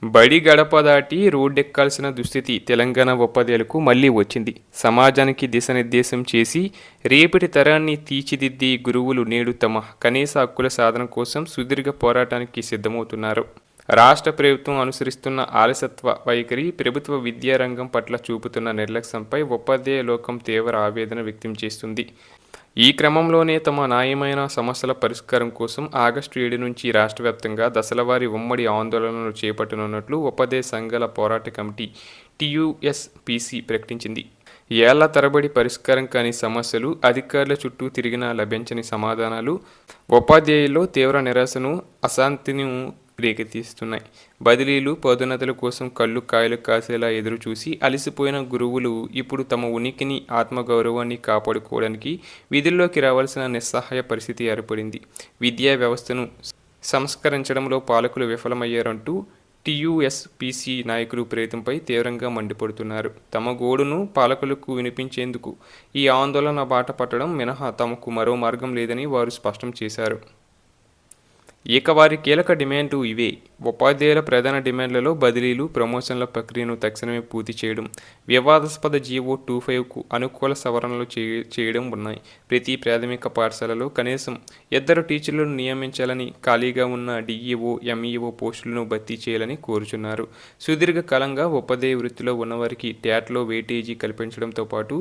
బడి గడప దాటి రోడ్డెక్కాల్సిన దుస్థితి తెలంగాణ ఉపాధ్యాయులకు మళ్లీ వచ్చింది. సమాజానికి దిశానిర్దేశం చేసి రేపటి తరాన్ని తీర్చిదిద్దే గురువులు నేడు తమ కనీస హక్కుల సాధన కోసం సుదీర్ఘ పోరాటానికి సిద్ధమవుతున్నారు. రాష్ట్ర ప్రభుత్వం అనుసరిస్తున్న ఆలస్యత్వ వైఖరి, ప్రభుత్వ విద్యారంగం పట్ల చూపుతున్న నిర్లక్ష్యంపై ఉపాధ్యాయ లోకం తీవ్ర ఆవేదన వ్యక్తం చేస్తుంది. ఈ క్రమంలోనే తమ న్యాయమైన సమస్యల పరిష్కారం కోసం ఆగస్టు 7 నుంచి రాష్ట్ర వ్యాప్తంగా దశలవారీ ఉమ్మడి ఆందోళనలు చేపట్టనున్నట్లు ఉపాధ్యాయ సంఘాల పోరాట కమిటీ టీయూఎస్పీసీ ప్రకటించింది. ఏళ్ల తరబడి పరిష్కారం కాని సమస్యలు, అధికారుల చుట్టూ తిరిగినా లభించని సమాధానాలు ఉపాధ్యాయుల్లో తీవ్ర నిరాశను, అశాంతిని రేకెత్తిస్తున్నాయి. బదిలీలు, పదోన్నతుల కోసం కళ్ళు కాయలు కాసేలా ఎదురుచూసి అలసిపోయిన గురువులు ఇప్పుడు తమ ఉనికిని, ఆత్మగౌరవాన్ని కాపాడుకోవడానికి విధుల్లోకి రావాల్సిన నిస్సహాయ పరిస్థితి ఏర్పడింది. విద్యా వ్యవస్థను సంస్కరించడంలో పాలకులు విఫలమయ్యారంటూ టీయూఎస్పీసీ నాయకులు ప్రయత్నంపై తీవ్రంగా మండిపడుతున్నారు. తమ గోడును పాలకులకు వినిపించేందుకు ఈ ఆందోళన బాట పట్టడం మినహా తమకు మరో మార్గం లేదని వారు స్పష్టం చేశారు. ఇక వారి కీలక డిమాండ్లు ఇవే. ఉపాధ్యాయుల ప్రధాన డిమాండ్లలో బదిలీలు, ప్రమోషన్ల ప్రక్రియను తక్షణమే పూర్తి చేయడం, వివాదాస్పద జీవో 25కు అనుకూల సవరణలు చేయడం ఉన్నాయి. ప్రతి ప్రాథమిక పాఠశాలలో కనీసం 2 టీచర్లను నియమించాలని, ఖాళీగా ఉన్న డీఈఓ, ఎంఈఓ పోస్టులను భర్తీ చేయాలని కోరుచున్నారు. సుదీర్ఘకాలంగా ఉపాధ్యాయ వృత్తిలో ఉన్నవారికి ట్యాట్లో వెయిటేజీ కల్పించడంతో పాటు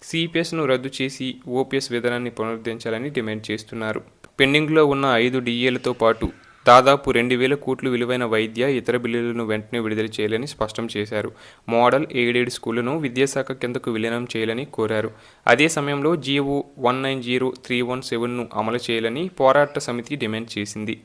సిపిఎస్ను రద్దు చేసి ఓపీఎస్ విధానాన్ని పునరుద్ధరించాలని డిమాండ్ చేస్తున్నారు. పెండింగ్లో ఉన్న 5 డీఏలతో పాటు దాదాపు 2,000 కోట్లు విలువైన వైద్య, ఇతర బిల్లులను వెంటనే విడుదల చేయాలని స్పష్టం చేశారు. మోడల్ ఎయిడెడ్ స్కూళ్లను విద్యాశాఖ కిందకు విలీనం చేయాలని కోరారు. అదే సమయంలో జీవో 190317ను అమలు చేయాలని పోరాట సమితి డిమాండ్ చేసింది.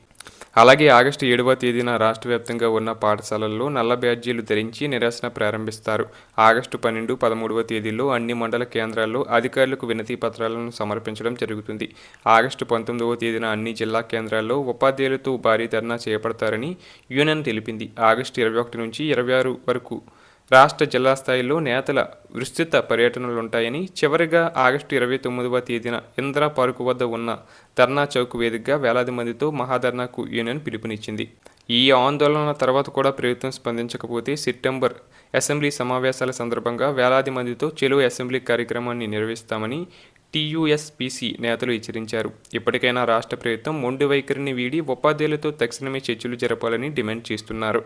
అలాగే ఆగస్టు 7వ తేదీన రాష్ట్ర వ్యాప్తంగా ఉన్న పాఠశాలల్లో నల్ల బ్యాడ్జీలు ధరించి నిరసన ప్రారంభిస్తారు. ఆగస్టు 12, 13వ తేదీల్లో అన్ని మండల కేంద్రాల్లో అధికారులకు వినతి పత్రాలను సమర్పించడం జరుగుతుంది. ఆగస్టు 19వ తేదీన అన్ని జిల్లా కేంద్రాల్లో ఉపాధ్యాయులతో భారీ ధర్నా చేపడతారని యూనియన్ తెలిపింది. ఆగస్టు 21 నుంచి 26 వరకు రాష్ట్ర జిల్లా స్థాయిలో నేతల విస్తృత పర్యటనలుంటాయని, చివరిగా ఆగస్టు 29వ తేదీన ఇందిరా పార్కు వద్ద ఉన్న ధర్నా చౌక్ వేదికగా వేలాది మందితో మహాధర్నాకు యూనియన్ పిలుపునిచ్చింది. ఈ ఆందోళన తర్వాత కూడా ప్రభుత్వం స్పందించకపోతే సెప్టెంబర్ అసెంబ్లీ సమావేశాల సందర్భంగా వేలాది మందితో చెలో అసెంబ్లీ కార్యక్రమాన్ని నిర్వహిస్తామని టీయూఎస్పీసీ నేతలు హెచ్చరించారు. ఇప్పటికైనా రాష్ట్ర ప్రభుత్వం మొండి వైఖరిని వీడి ఉపాధ్యాయులతో తక్షణమే చర్చలు జరపాలని డిమాండ్ చేస్తున్నారు.